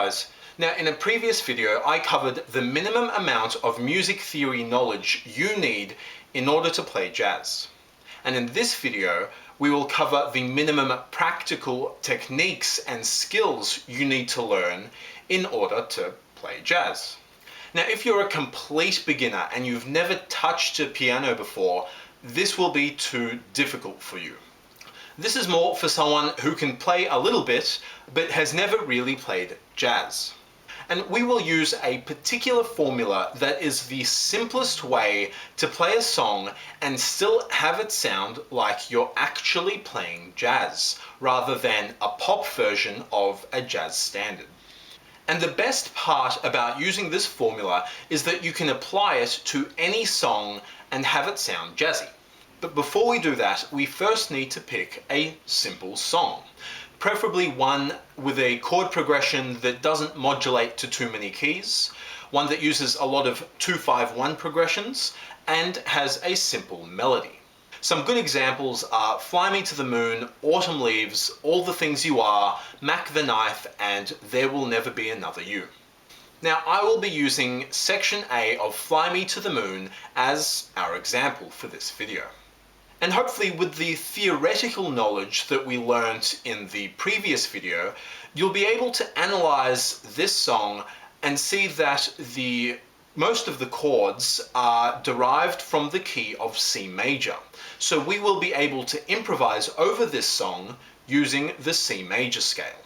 guys. Now in a previous video I covered the minimum amount of music theory knowledge you need in order to play jazz. And in this video we will cover the minimum practical techniques and skills you need to learn in order to play jazz. Now if you're a complete beginner and you've never touched a piano before, this will be too difficult for you. This is more for someone who can play a little bit but has never really played jazz. And we will use a particular formula that is the simplest way to play a song and still have it sound like you're actually playing jazz, rather than a pop version of a jazz standard. And the best part about using this formula is that you can apply it to any song and have it sound jazzy. But before we do that, we first need to pick a simple song. Preferably one with a chord progression that doesn't modulate to too many keys, one that uses a lot of 2-5-1 progressions, and has a simple melody. Some good examples are Fly Me to the Moon, Autumn Leaves, All the Things You Are, Mac the Knife, and There Will Never Be Another You. Now I will be using section A of Fly Me to the Moon as our example for this video. And hopefully with the theoretical knowledge that we learned in the previous video, you'll be able to analyze this song and see that most of the chords are derived from the key of C major. So we will be able to improvise over this song using the C major scale.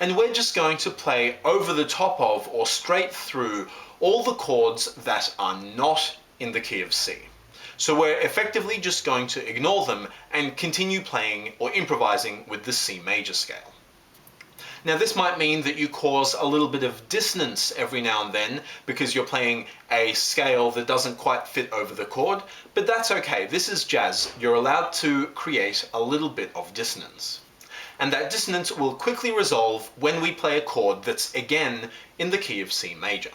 And we're just going to play over the top of or straight through all the chords that are not in the key of C. So we're effectively just going to ignore them and continue playing or improvising with the C major scale. Now this might mean that you cause a little bit of dissonance every now and then because you're playing a scale that doesn't quite fit over the chord, but that's okay. This is jazz. You're allowed to create a little bit of dissonance. And that dissonance will quickly resolve when we play a chord that's again in the key of C major.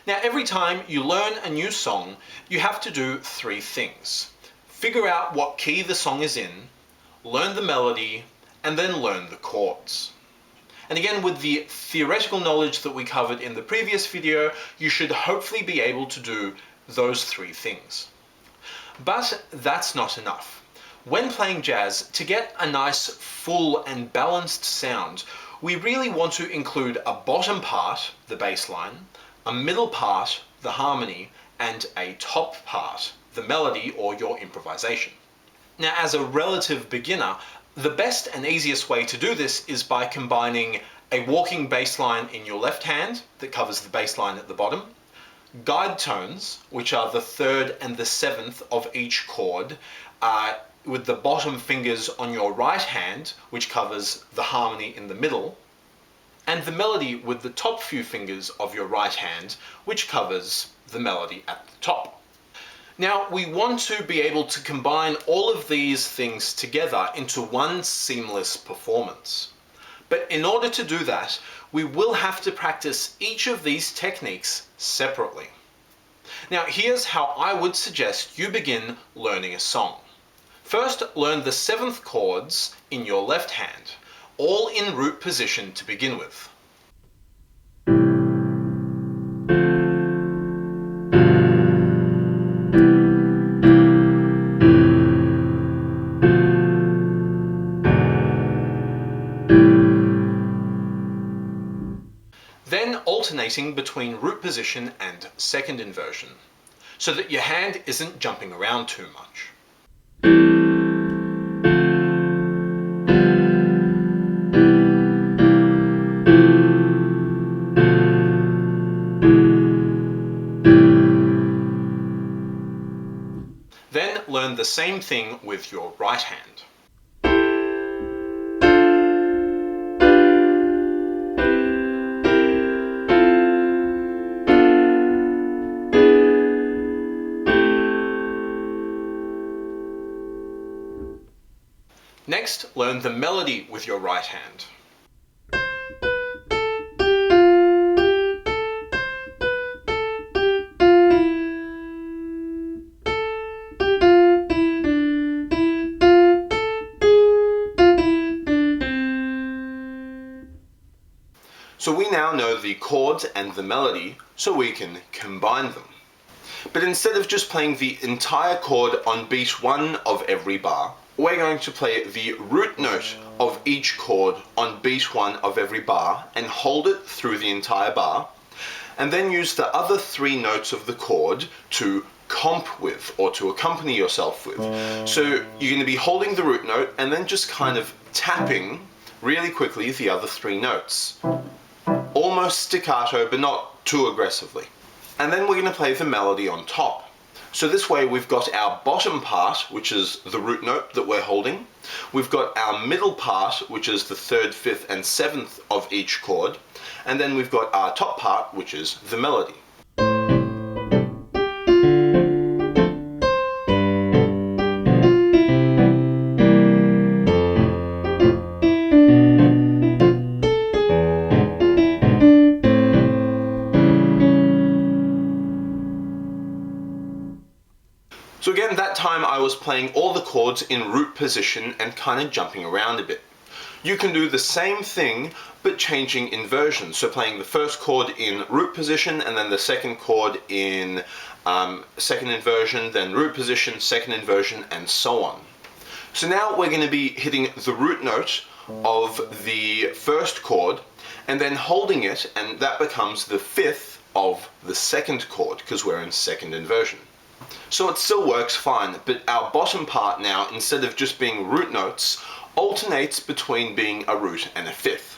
Now every time you learn a new song, you have to do three things. Figure out what key the song is in, learn the melody, and then learn the chords. And again, with the theoretical knowledge that we covered in the previous video, you should hopefully be able to do those three things. But that's not enough. When playing jazz, to get a nice, full and balanced sound, we really want to include a bottom part, the bass line, a middle part, the harmony, and a top part, the melody or your improvisation. Now, as a relative beginner, the best and easiest way to do this is by combining a walking bass line in your left hand that covers the bass line at the bottom, guide tones, which are the third and the seventh of each chord, with the bottom fingers on your right hand, which covers the harmony in the middle, and the melody with the top few fingers of your right hand, which covers the melody at the top. Now, we want to be able to combine all of these things together into one seamless performance. But in order to do that, we will have to practice each of these techniques separately. Now, here's how I would suggest you begin learning a song. First, learn the seventh chords in your left hand, all in root position to begin with. Then alternating between root position and second inversion, so that your hand isn't jumping around too much. Then learn the same thing with your right hand. Next, learn the melody with your right hand. So we now know the chords and the melody, so we can combine them. But instead of just playing the entire chord on beat 1 of every bar, we're going to play the root note of each chord on beat 1 of every bar and hold it through the entire bar, and then use the other 3 notes of the chord to comp with, or to accompany yourself with. So you're going to be holding the root note and then just kind of tapping really quickly the other 3 notes. Almost staccato, but not too aggressively. And then we're going to play the melody on top. So this way we've got our bottom part, which is the root note that we're holding. We've got our middle part, which is the 3rd, 5th, and 7th of each chord. And then we've got our top part, which is the melody. So again, that time I was playing all the chords in root position and kind of jumping around a bit. You can do the same thing, but changing inversion. So playing the first chord in root position, and then the second chord in second inversion, then root position, second inversion, and so on. So now we're going to be hitting the root note of the first chord, and then holding it, and that becomes the 5th of the second chord, because we're in second inversion. So it still works fine, but our bottom part now, instead of just being root notes, alternates between being a root and a 5th.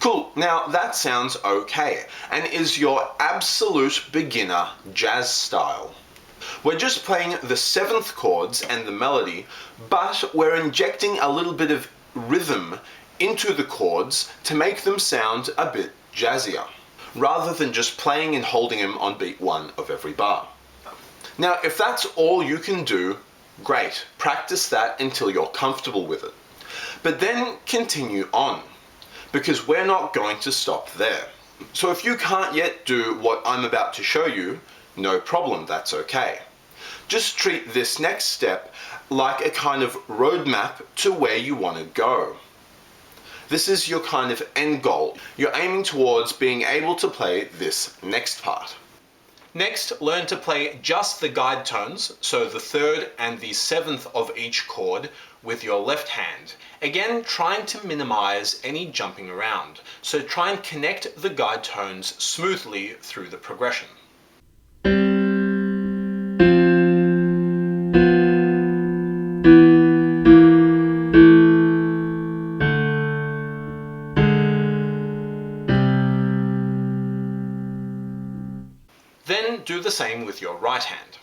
Cool, now that sounds okay, and is your absolute beginner jazz style. We're just playing the 7th chords and the melody, but we're injecting a little bit of rhythm into the chords to make them sound a bit jazzier, rather than just playing and holding them on beat 1 of every bar. Now, if that's all you can do, great, practice that until you're comfortable with it. But then continue on, because we're not going to stop there. So if you can't yet do what I'm about to show you, no problem, that's okay. Just treat this next step like a kind of roadmap to where you want to go. This is your kind of end goal. You're aiming towards being able to play this next part. Next, learn to play just the guide tones, so the 3rd and the 7th of each chord, with your left hand. Again, trying to minimize any jumping around. So try and connect the guide tones smoothly through the progression. Then do the same with your right hand.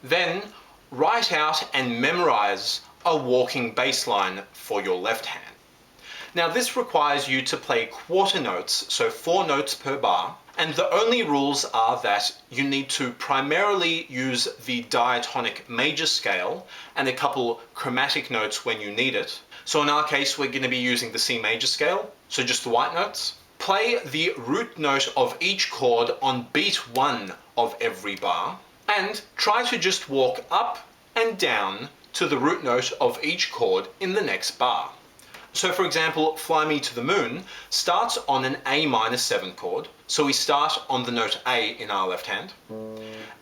Then write out and memorize a walking bass line for your left hand. Now this requires you to play quarter notes, so 4 notes per bar, and the only rules are that you need to primarily use the diatonic major scale and a couple chromatic notes when you need it. So in our case, we're going to be using the C major scale, so just the white notes. Play the root note of each chord on beat 1 of every bar, and try to just walk up and down to the root note of each chord in the next bar. So for example, Fly Me to the Moon starts on an A minor 7 chord. So we start on the note A in our left hand.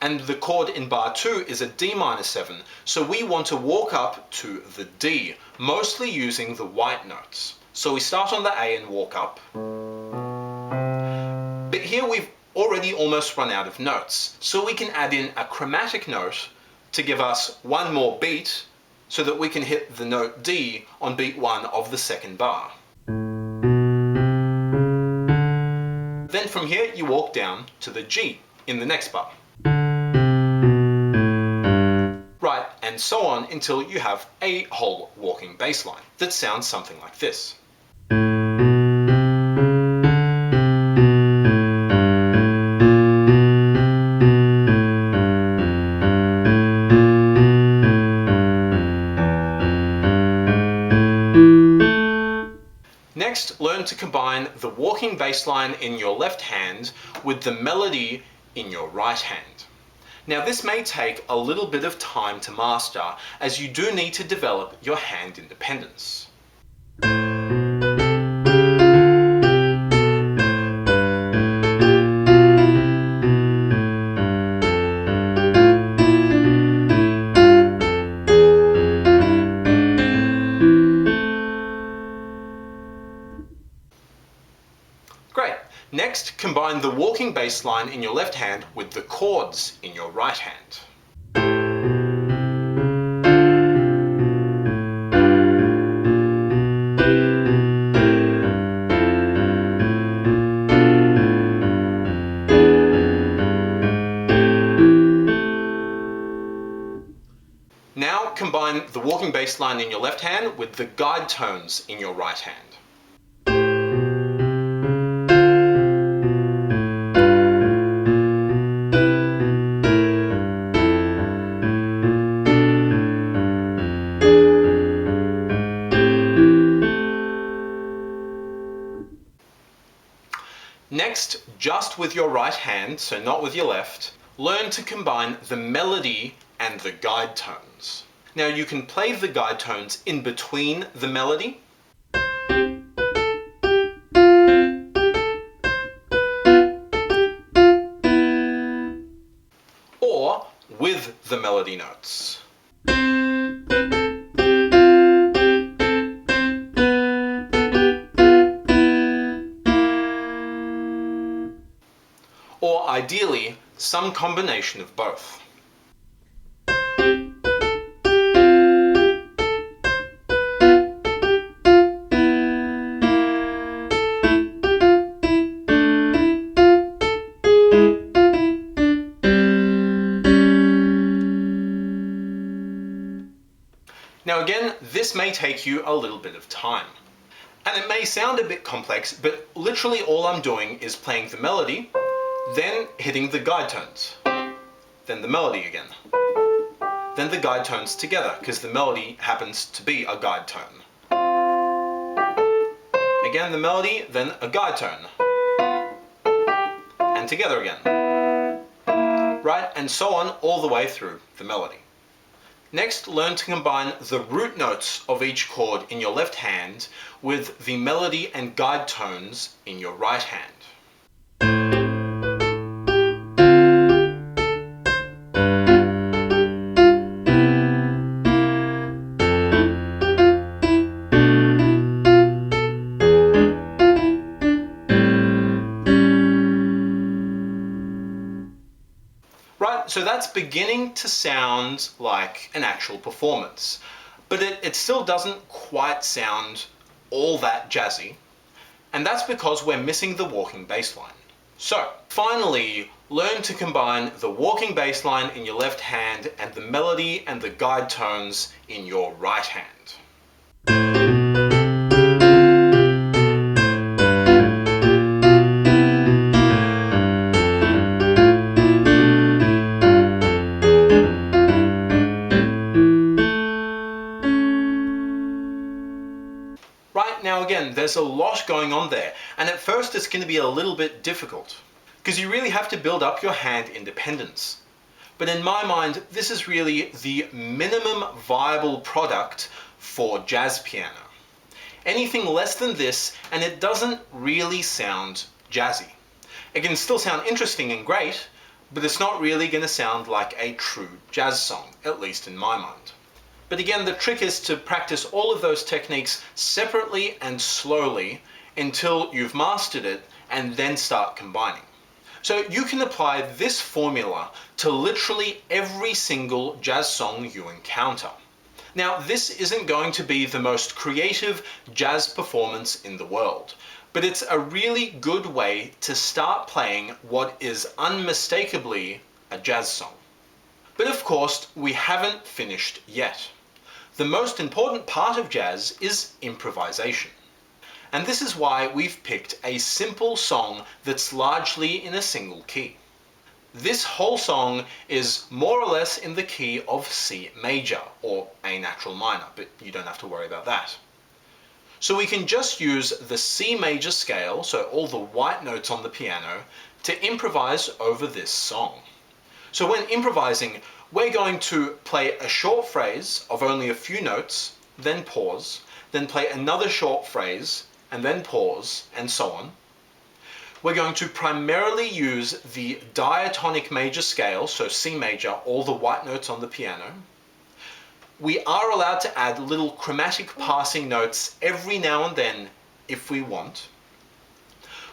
And the chord in bar 2 is a D minor 7. So we want to walk up to the D, mostly using the white notes. So we start on the A and walk up. But here we've already almost run out of notes. So we can add in a chromatic note to give us one more beat, so that we can hit the note D on beat 1 of the second bar. Then from here you walk down to the G in the next bar. Right, and so on until you have a whole walking bass line that sounds something like this. learn to combine the walking bass line in your left hand with the melody in your right hand. Now this may take a little bit of time to master, as you do need to develop your hand independence. Great. Next, combine the walking bass line in your left hand with the chords in your right hand. Now combine the walking bass line in your left hand with the guide tones in your right hand. Next, just with your right hand, so not with your left, learn to combine the melody and the guide tones. Now you can play the guide tones in between the melody, or with the melody notes. Or ideally, some combination of both. Now again, this may take you a little bit of time. And it may sound a bit complex, but literally all I'm doing is playing the melody, then hitting the guide tones, then the melody again, then the guide tones together, because the melody happens to be a guide tone. Again the melody, then a guide tone, and together again. Right, and so on all the way through the melody. Next, learn to combine the root notes of each chord in your left hand with the melody and guide tones in your right hand. Right, so that's beginning to sound like an actual performance, but it still doesn't quite sound all that jazzy, and that's because we're missing the walking bass line. So, finally, learn to combine the walking bass line in your left hand and the melody and the guide tones in your right hand. Right, now again, there's a lot going on there, and at first it's going to be a little bit difficult, because you really have to build up your hand independence. But in my mind, this is really the minimum viable product for jazz piano. Anything less than this, and it doesn't really sound jazzy. It can still sound interesting and great, but it's not really going to sound like a true jazz song, at least in my mind. But again, the trick is to practice all of those techniques separately and slowly until you've mastered it, and then start combining. So you can apply this formula to literally every single jazz song you encounter. Now, this isn't going to be the most creative jazz performance in the world, but it's a really good way to start playing what is unmistakably a jazz song. But of course, we haven't finished yet. The most important part of jazz is improvisation. And this is why we've picked a simple song that's largely in a single key. This whole song is more or less in the key of C major, or A natural minor, but you don't have to worry about that. So we can just use the C major scale, so all the white notes on the piano, to improvise over this song. So when improvising, we're going to play a short phrase of only a few notes, then pause, then play another short phrase, and then pause, and so on. We're going to primarily use the diatonic major scale, so C major, all the white notes on the piano. We are allowed to add little chromatic passing notes every now and then if we want.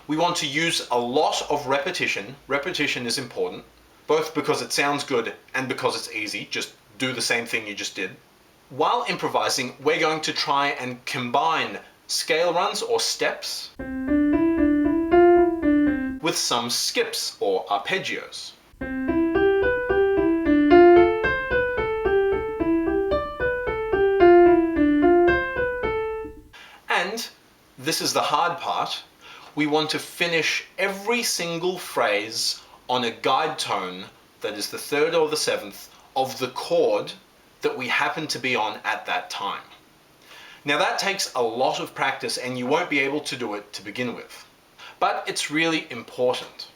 We want to use a lot of repetition. Repetition is important, both because it sounds good and because it's easy. Just do the same thing you just did. While improvising, we're going to try and combine scale runs or steps with some skips or arpeggios. And this is the hard part. We want to finish every single phrase on a guide tone that is the third or the seventh of the chord that we happen to be on at that time. Now that takes a lot of practice and you won't be able to do it to begin with. But it's really important.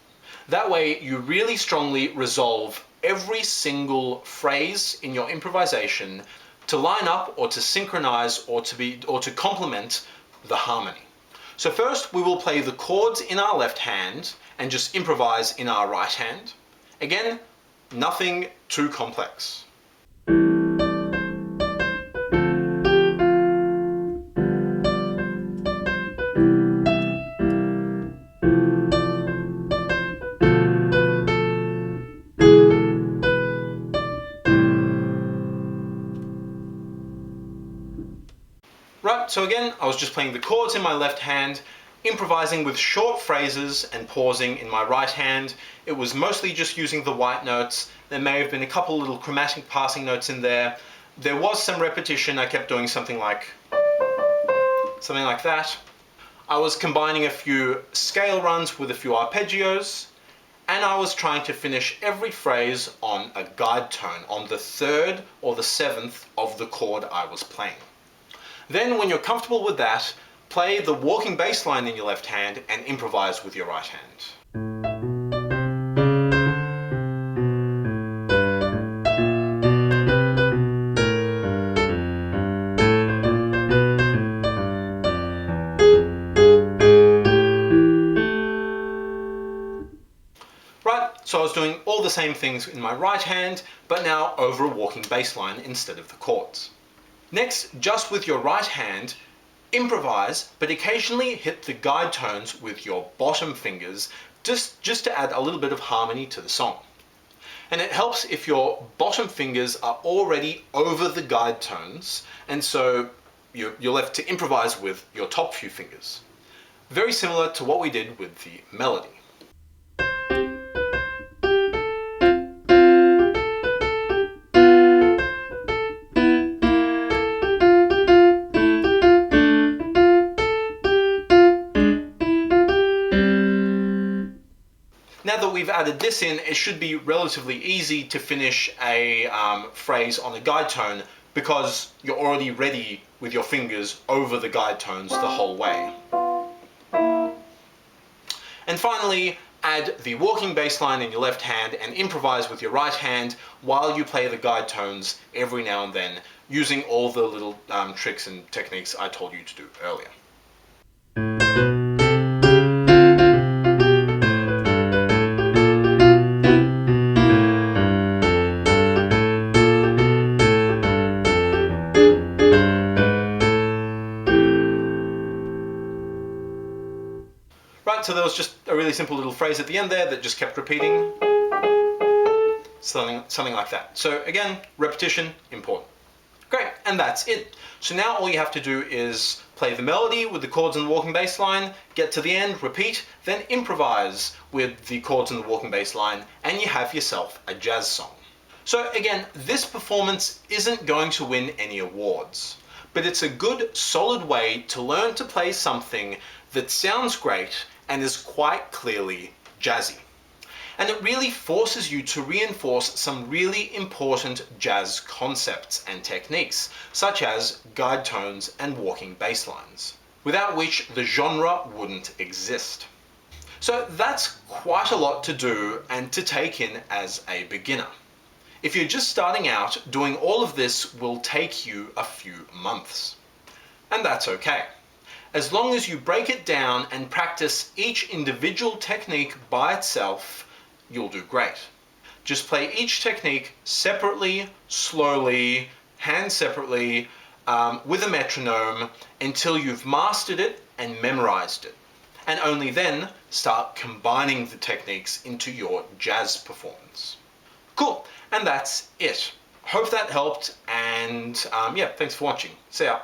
That way you really strongly resolve every single phrase in your improvisation to line up or to synchronize or to complement the harmony. So first we will play the chords in our left hand and just improvise in our right hand. Again, nothing too complex. Right, so again, I was just playing the chords in my left hand, improvising with short phrases and pausing in my right hand. It was mostly just using the white notes. There may have been a couple little chromatic passing notes in there. There was some repetition. I kept doing something like that. I was combining a few scale runs with a few arpeggios, and I was trying to finish every phrase on a guide tone, on the third or the seventh of the chord I was playing. Then, when you're comfortable with that, play the walking bass line in your left hand and improvise with your right hand. Right, so I was doing all the same things in my right hand, but now over a walking bass line instead of the chords. Next, just with your right hand, improvise, but occasionally hit the guide tones with your bottom fingers, just to add a little bit of harmony to the song. And it helps if your bottom fingers are already over the guide tones, and so you're left to improvise with your top few fingers. Very similar to what we did with the melody. Now that we've added this in, it should be relatively easy to finish a phrase on a guide tone because you're already ready with your fingers over the guide tones the whole way. And finally, add the walking bass line in your left hand and improvise with your right hand while you play the guide tones every now and then, using all the little tricks and techniques I told you to do earlier. Right, so there was just a really simple little phrase at the end there that just kept repeating. Something like that. So again, repetition, important. Great, and that's it. So now all you have to do is play the melody with the chords and the walking bass line, get to the end, repeat, then improvise with the chords and the walking bass line, and you have yourself a jazz song. So again, this performance isn't going to win any awards, but it's a good, solid way to learn to play something that sounds great and is quite clearly jazzy. And it really forces you to reinforce some really important jazz concepts and techniques, such as guide tones and walking bass lines. without which the genre wouldn't exist. So that's quite a lot to do and to take in as a beginner. If you're just starting out, doing all of this will take you a few months. And that's okay. As long as you break it down and practice each individual technique by itself, you'll do great. Just play each technique separately, slowly, hand separately, with a metronome until you've mastered it and memorized it. And only then start combining the techniques into your jazz performance. Cool, and that's it. Hope that helped, and yeah, thanks for watching. See ya.